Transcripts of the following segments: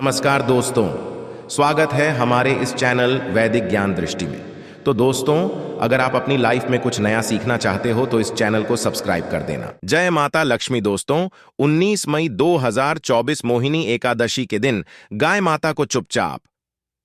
नमस्कार दोस्तों, स्वागत है हमारे इस चैनल वैदिक ज्ञान दृष्टि में। तो दोस्तों, अगर आप अपनी लाइफ में कुछ नया सीखना चाहते हो तो इस चैनल को सब्सक्राइब कर देना। जय माता लक्ष्मी। दोस्तों, 19 मई 2024 मोहिनी एकादशी के दिन गाय माता को चुपचाप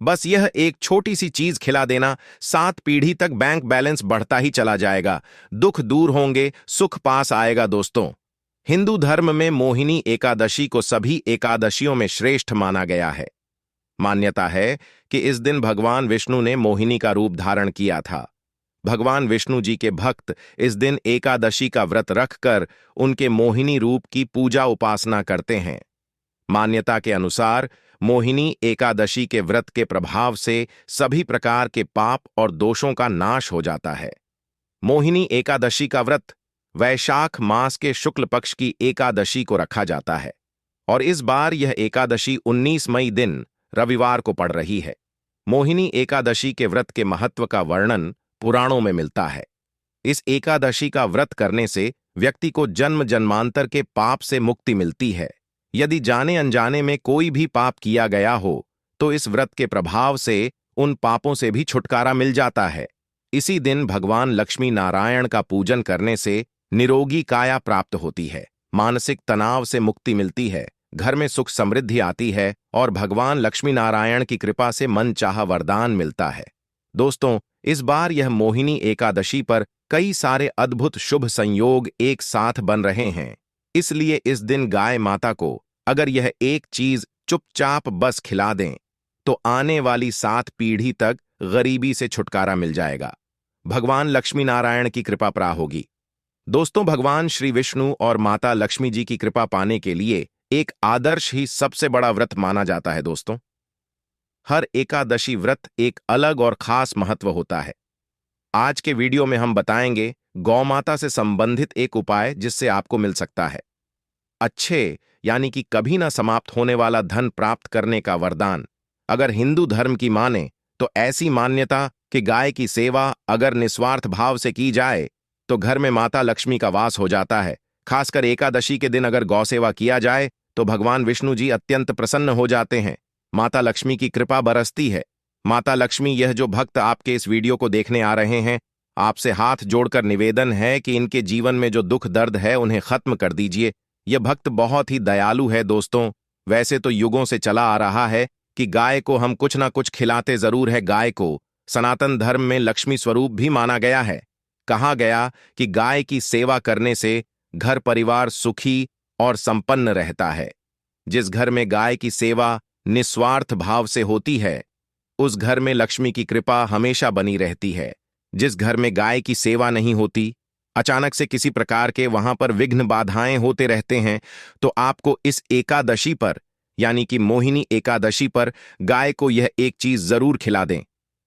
बस यह एक छोटी सी चीज खिला देना, 7 पीढ़ी तक बैंक बैलेंस बढ़ता ही चला जाएगा, दुख दूर होंगे, सुख पास आएगा। दोस्तों, हिंदू धर्म में मोहिनी एकादशी को सभी एकादशियों में श्रेष्ठ माना गया है। मान्यता है कि इस दिन भगवान विष्णु ने मोहिनी का रूप धारण किया था। भगवान विष्णु जी के भक्त इस दिन एकादशी का व्रत रखकर उनके मोहिनी रूप की पूजा उपासना करते हैं। मान्यता के अनुसार मोहिनी एकादशी के व्रत के प्रभाव से सभी प्रकार के पाप और दोषों का नाश हो जाता है। मोहिनी एकादशी का व्रत वैशाख मास के शुक्ल पक्ष की एकादशी को रखा जाता है और इस बार यह एकादशी 19 मई दिन रविवार को पड़ रही है। मोहिनी एकादशी के व्रत के महत्व का वर्णन पुराणों में मिलता है। इस एकादशी का व्रत करने से व्यक्ति को जन्म जन्मांतर के पाप से मुक्ति मिलती है। यदि जाने अनजाने में कोई भी पाप किया गया हो तो इस व्रत के प्रभाव से उन पापों से भी छुटकारा मिल जाता है। इसी दिन भगवान लक्ष्मी नारायण का पूजन करने से निरोगी काया प्राप्त होती है, मानसिक तनाव से मुक्ति मिलती है, घर में सुख समृद्धि आती है और भगवान लक्ष्मी नारायण की कृपा से मनचाहा वरदान मिलता है। दोस्तों, इस बार यह मोहिनी एकादशी पर कई सारे अद्भुत शुभ संयोग एक साथ बन रहे हैं। इसलिए इस दिन गाय माता को अगर यह एक चीज चुपचाप बस खिला दें तो आने वाली 7 पीढ़ी तक गरीबी से छुटकारा मिल जाएगा, भगवान लक्ष्मी नारायण की कृपा प्राप्त होगी। दोस्तों, भगवान श्री विष्णु और माता लक्ष्मी जी की कृपा पाने के लिए एक आदर्श ही सबसे बड़ा व्रत माना जाता है। दोस्तों, हर एकादशी व्रत एक अलग और खास महत्व होता है। आज के वीडियो में हम बताएंगे गौ माता से संबंधित एक उपाय जिससे आपको मिल सकता है अच्छे यानी कि कभी ना समाप्त होने वाला धन प्राप्त करने का वरदान। अगर हिंदू धर्म की माने तो ऐसी मान्यता कि गाय की सेवा अगर निस्वार्थ भाव से की जाए तो घर में माता लक्ष्मी का वास हो जाता है। खासकर एकादशी के दिन अगर गौ सेवा किया जाए तो भगवान विष्णु जी अत्यंत प्रसन्न हो जाते हैं, माता लक्ष्मी की कृपा बरसती है। माता लक्ष्मी, यह जो भक्त आपके इस वीडियो को देखने आ रहे हैं, आपसे हाथ जोड़कर निवेदन है कि इनके जीवन में जो दुख दर्द है उन्हें खत्म कर दीजिए। यह भक्त बहुत ही दयालु है। दोस्तों, वैसे तो युगों से चला आ रहा है कि गाय को हम कुछ ना कुछ खिलाते जरूर है। गाय को सनातन धर्म में लक्ष्मी स्वरूप भी माना गया है। कहा गया कि गाय की सेवा करने से घर परिवार सुखी और संपन्न रहता है। जिस घर में गाय की सेवा निस्वार्थ भाव से होती है उस घर में लक्ष्मी की कृपा हमेशा बनी रहती है। जिस घर में गाय की सेवा नहीं होती, अचानक से किसी प्रकार के वहां पर विघ्न बाधाएं होते रहते हैं, तो आपको इस एकादशी पर यानी कि मोहिनी एकादशी पर गाय को यह एक चीज जरूर खिला दें।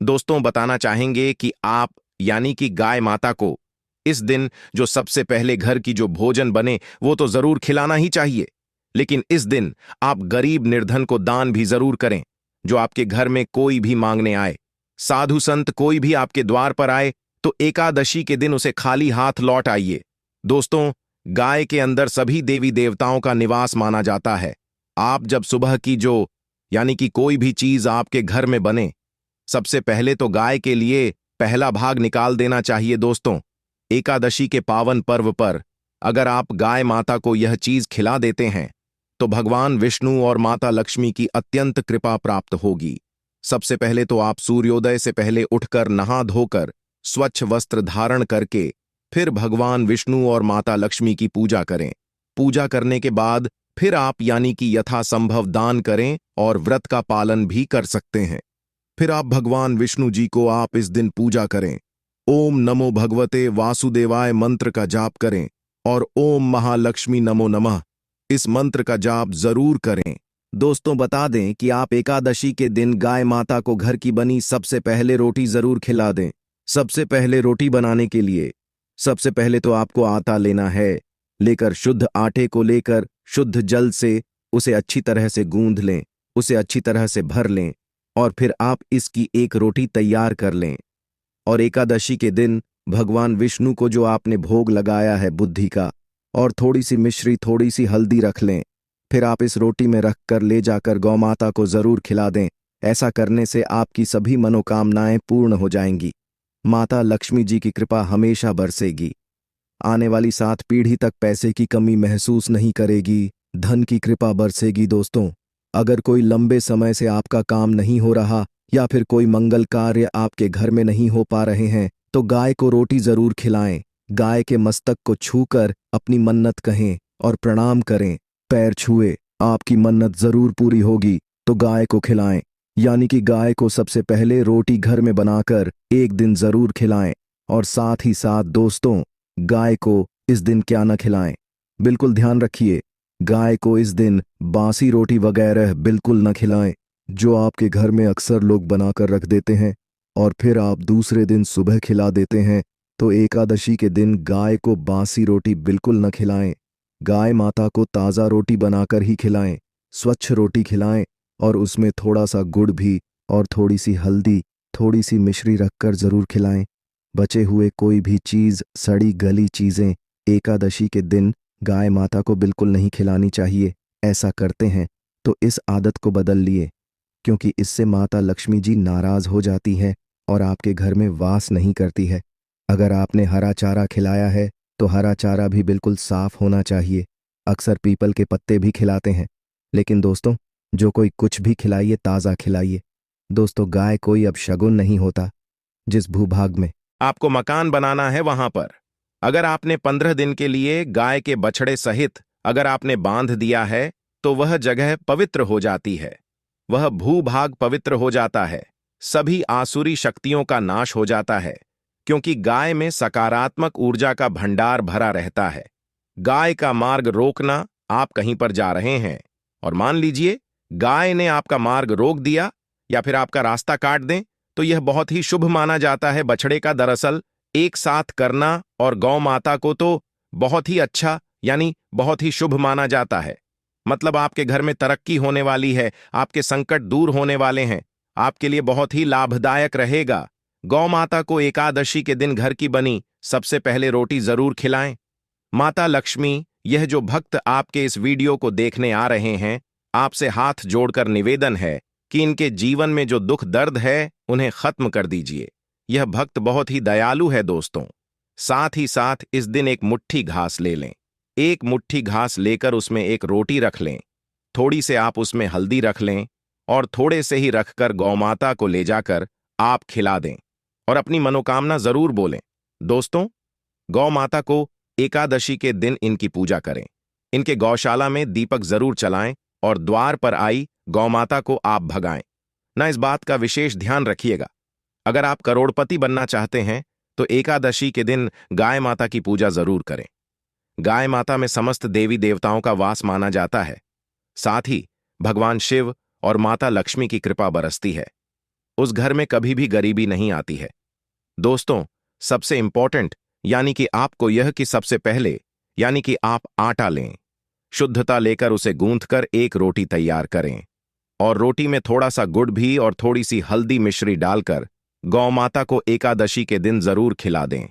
दोस्तों, बताना चाहेंगे कि आप यानी कि गाय माता को इस दिन जो सबसे पहले घर की जो भोजन बने वो तो जरूर खिलाना ही चाहिए, लेकिन इस दिन आप गरीब निर्धन को दान भी जरूर करें। जो आपके घर में कोई भी मांगने आए, साधु संत कोई भी आपके द्वार पर आए तो एकादशी के दिन उसे खाली हाथ लौट आइए। दोस्तों, गाय के अंदर सभी देवी देवताओं का निवास माना जाता है। आप जब सुबह की जो यानी कि कोई भी चीज आपके घर में बने, सबसे पहले तो गाय के लिए पहला भाग निकाल देना चाहिए। दोस्तों, एकादशी के पावन पर्व पर अगर आप गाय माता को यह चीज खिला देते हैं तो भगवान विष्णु और माता लक्ष्मी की अत्यंत कृपा प्राप्त होगी। सबसे पहले तो आप सूर्योदय से पहले उठकर नहा धोकर स्वच्छ वस्त्र धारण करके फिर भगवान विष्णु और माता लक्ष्मी की पूजा करें। पूजा करने के बाद फिर आप यानी कि यथासंभव दान करें और व्रत का पालन भी कर सकते हैं। फिर आप भगवान विष्णु जी को आप इस दिन पूजा करें, ओम नमो भगवते वासुदेवाय मंत्र का जाप करें और ओम महालक्ष्मी नमो नमः इस मंत्र का जाप जरूर करें। दोस्तों, बता दें कि आप एकादशी के दिन गाय माता को घर की बनी सबसे पहले रोटी जरूर खिला दें। सबसे पहले रोटी बनाने के लिए सबसे पहले तो आपको आटा लेना है, लेकर शुद्ध आटे को लेकर शुद्ध जल से उसे अच्छी तरह से गूंध लें, उसे अच्छी तरह से भर लें और फिर आप इसकी एक रोटी तैयार कर लें। और एकादशी के दिन भगवान विष्णु को जो आपने भोग लगाया है बुद्धि का, और थोड़ी सी मिश्री थोड़ी सी हल्दी रख लें फिर आप इस रोटी में रख कर ले जाकर गौ माता को जरूर खिला दें। ऐसा करने से आपकी सभी मनोकामनाएं पूर्ण हो जाएंगी। माता लक्ष्मी जी की कृपा हमेशा बरसेगी। आने वाली 7 पीढ़ी तक पैसे की कमी महसूस नहीं करेगी। धन की कृपा बरसेगी। दोस्तों, अगर कोई लंबे समय से आपका काम नहीं हो रहा या फिर कोई मंगल कार्य आपके घर में नहीं हो पा रहे हैं तो गाय को रोटी जरूर खिलाएं। गाय के मस्तक को छूकर अपनी मन्नत कहें और प्रणाम करें। पैर छुए, आपकी मन्नत जरूर पूरी होगी। तो गाय को खिलाएं, यानी कि गाय को सबसे पहले रोटी घर में बनाकर एक दिन जरूर खिलाएं। और साथ ही साथ दोस्तों, गाय को इस दिन क्या न खिलाएं, बिल्कुल ध्यान रखिए। गाय को इस दिन बासी रोटी वगैरह बिल्कुल न खिलाएं, जो आपके घर में अक्सर लोग बनाकर रख देते हैं और फिर आप दूसरे दिन सुबह खिला देते हैं। तो एकादशी के दिन गाय को बासी रोटी बिल्कुल न खिलाएं। गाय माता को ताज़ा रोटी बनाकर ही खिलाएं। स्वच्छ रोटी खिलाएं और उसमें थोड़ा सा गुड़ भी और थोड़ी सी हल्दी, थोड़ी सी मिश्री रखकर जरूर खिलाएं। बचे हुए कोई भी चीज़, सड़ी गली चीज़ें एकादशी के दिन गाय माता को बिल्कुल नहीं खिलानी चाहिए। ऐसा करते हैं तो इस आदत को बदल लिए, क्योंकि इससे माता लक्ष्मी जी नाराज हो जाती है और आपके घर में वास नहीं करती है। अगर आपने हरा चारा खिलाया है तो हरा चारा भी बिल्कुल साफ होना चाहिए। अक्सर पीपल के पत्ते भी खिलाते हैं, लेकिन दोस्तों, जो कोई कुछ भी खिलाइए ताज़ा खिलाइए। दोस्तों, गाय कोई अब शगुन नहीं होता। जिस भूभाग में आपको मकान बनाना है वहां पर अगर आपने 15 दिन के लिए गाय के बछड़े सहित अगर आपने बांध दिया है तो वह जगह पवित्र हो जाती है। वह भूभाग पवित्र हो जाता है। सभी आसुरी शक्तियों का नाश हो जाता है, क्योंकि गाय में सकारात्मक ऊर्जा का भंडार भरा रहता है। गाय का मार्ग रोकना, आप कहीं पर जा रहे हैं और मान लीजिए गाय ने आपका मार्ग रोक दिया या फिर आपका रास्ता काट दें, तो यह बहुत ही शुभ माना जाता है। बछड़े का दरअसल एक साथ करना और गौ माता को तो बहुत ही अच्छा यानी बहुत ही शुभ माना जाता है। मतलब आपके घर में तरक्की होने वाली है, आपके संकट दूर होने वाले हैं, आपके लिए बहुत ही लाभदायक रहेगा। गौ माता को एकादशी के दिन घर की बनी सबसे पहले रोटी जरूर खिलाएं। माता लक्ष्मी, यह जो भक्त आपके इस वीडियो को देखने आ रहे हैं, आपसे हाथ जोड़कर निवेदन है कि इनके जीवन में जो दुख दर्द है उन्हें खत्म कर दीजिए। यह भक्त बहुत ही दयालु है दोस्तों। साथ ही साथ इस दिन एक मुट्ठी घास ले लें। एक मुट्ठी घास लेकर उसमें एक रोटी रख लें। थोड़ी से आप उसमें हल्दी रख लें और थोड़े से ही रखकर गौ माता को ले जाकर आप खिला दें और अपनी मनोकामना जरूर बोलें। दोस्तों, गौ माता को एकादशी के दिन इनकी पूजा करें। इनके गौशाला में दीपक जरूर चलाएं और द्वार पर आई गौ माता को आप भगाएं ना। इस बात का विशेष ध्यान रखिएगा। अगर आप करोड़पति बनना चाहते हैं तो एकादशी के दिन गाय माता की पूजा जरूर करें। गाय माता में समस्त देवी देवताओं का वास माना जाता है। साथ ही भगवान शिव और माता लक्ष्मी की कृपा बरसती है। उस घर में कभी भी गरीबी नहीं आती है। दोस्तों, सबसे इंपॉर्टेंट यानी कि आपको यह कि सबसे पहले यानी कि आप आटा लें। शुद्धता लेकर उसे गूंथकर एक रोटी तैयार करें और रोटी में थोड़ा सा गुड़ भी और थोड़ी सी हल्दी मिश्री डालकर गौ माता को एकादशी के दिन जरूर खिला दें।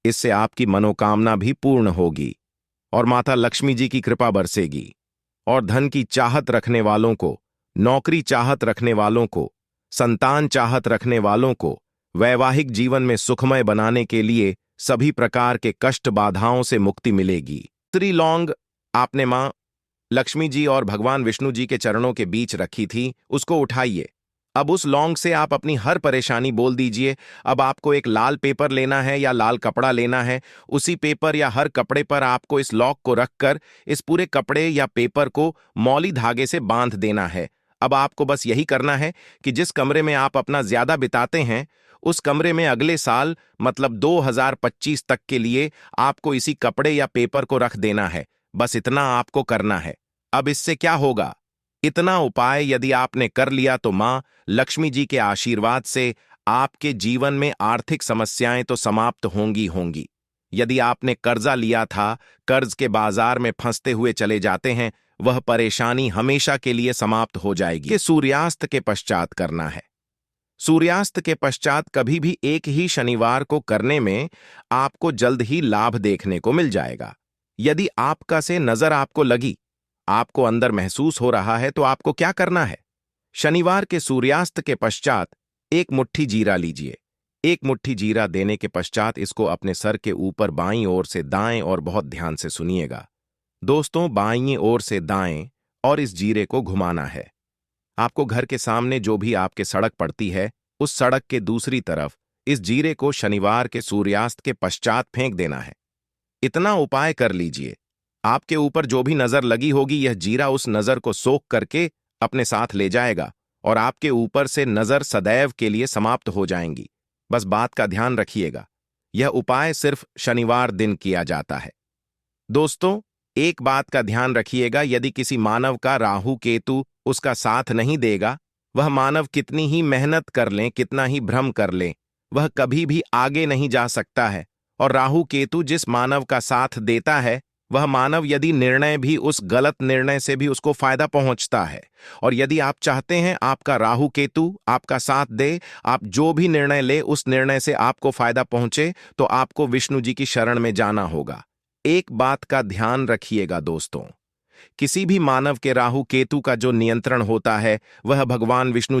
इससे आपकी मनोकामना भी पूर्ण होगी और माता लक्ष्मी जी की कृपा बरसेगी। और धन की चाहत रखने वालों को, नौकरी चाहत रखने वालों को, संतान चाहत रखने वालों को वैवाहिक जीवन में सुखमय बनाने के लिए सभी प्रकार के कष्ट बाधाओं से मुक्ति मिलेगी। दूसरी लौंग आपने मां लक्ष्मी जी और भगवान विष्णु जी के चरणों के बीच रखी थी, उसको उठाइए। अब उस लौंग से आप अपनी हर परेशानी बोल दीजिए। अब आपको एक लाल पेपर लेना है या लाल कपड़ा लेना है। उसी पेपर या हर कपड़े पर आपको इस लौंग को रखकर इस पूरे कपड़े या पेपर को मौली धागे से बांध देना है। अब आपको बस यही करना है कि जिस कमरे में आप अपना ज्यादा बिताते हैं उस कमरे में अगले साल मतलब 2025 तक के लिए आपको इसी कपड़े या पेपर को रख देना है। बस इतना आपको करना है। अब इससे क्या होगा? इतना उपाय यदि आपने कर लिया तो मां लक्ष्मी जी के आशीर्वाद से आपके जीवन में आर्थिक समस्याएं तो समाप्त होंगी। यदि आपने कर्जा लिया था, कर्ज के बाजार में फंसते हुए चले जाते हैं, वह परेशानी हमेशा के लिए समाप्त हो जाएगी। ये सूर्यास्त के पश्चात करना है। सूर्यास्त के पश्चात कभी भी एक ही शनिवार को करने में आपको जल्द ही लाभ देखने को मिल जाएगा। यदि आपका से नजर आपको लगी आपको अंदर महसूस हो रहा है तो आपको क्या करना है? शनिवार के सूर्यास्त के पश्चात एक मुट्ठी जीरा लीजिए। एक मुट्ठी जीरा देने के पश्चात इसको अपने सर के ऊपर बाईं ओर से दाएं और बहुत ध्यान से सुनिएगा। दोस्तों, बाईं ओर से दाएं और इस जीरे को घुमाना है। आपको घर के सामने जो भी आपके सड़क पड़ती है, उस सड़क के दूसरी तरफ इस जीरे को शनिवार के सूर्यास्त के पश्चात फेंक देना है। इतना उपाय कर लीजिए, आपके ऊपर जो भी नजर लगी होगी यह जीरा उस नजर को सोख करके अपने साथ ले जाएगा और आपके ऊपर से नजर सदैव के लिए समाप्त हो जाएंगी। बस बात का ध्यान रखिएगा, यह उपाय सिर्फ शनिवार दिन किया जाता है। दोस्तों, एक बात का ध्यान रखिएगा, यदि किसी मानव का राहु केतु उसका साथ नहीं देगा, वह मानव कितनी ही मेहनत कर लें, कितना ही भ्रम कर लें, वह कभी भी आगे नहीं जा सकता है। और राहु केतु जिस मानव का साथ देता है, वह मानव यदि निर्णय भी उस गलत निर्णय से भी उसको फायदा पहुंचता है। और यदि आप चाहते हैं आपका राहु केतु आपका साथ दे, आप जो भी निर्णय ले उस निर्णय से आपको फायदा पहुंचे, तो आपको विष्णु जी की शरण में जाना होगा। एक बात का ध्यान रखिएगा दोस्तों, किसी भी मानव के राहु केतु का जो नियंत्रण होता है वह भगवान विष्णु जी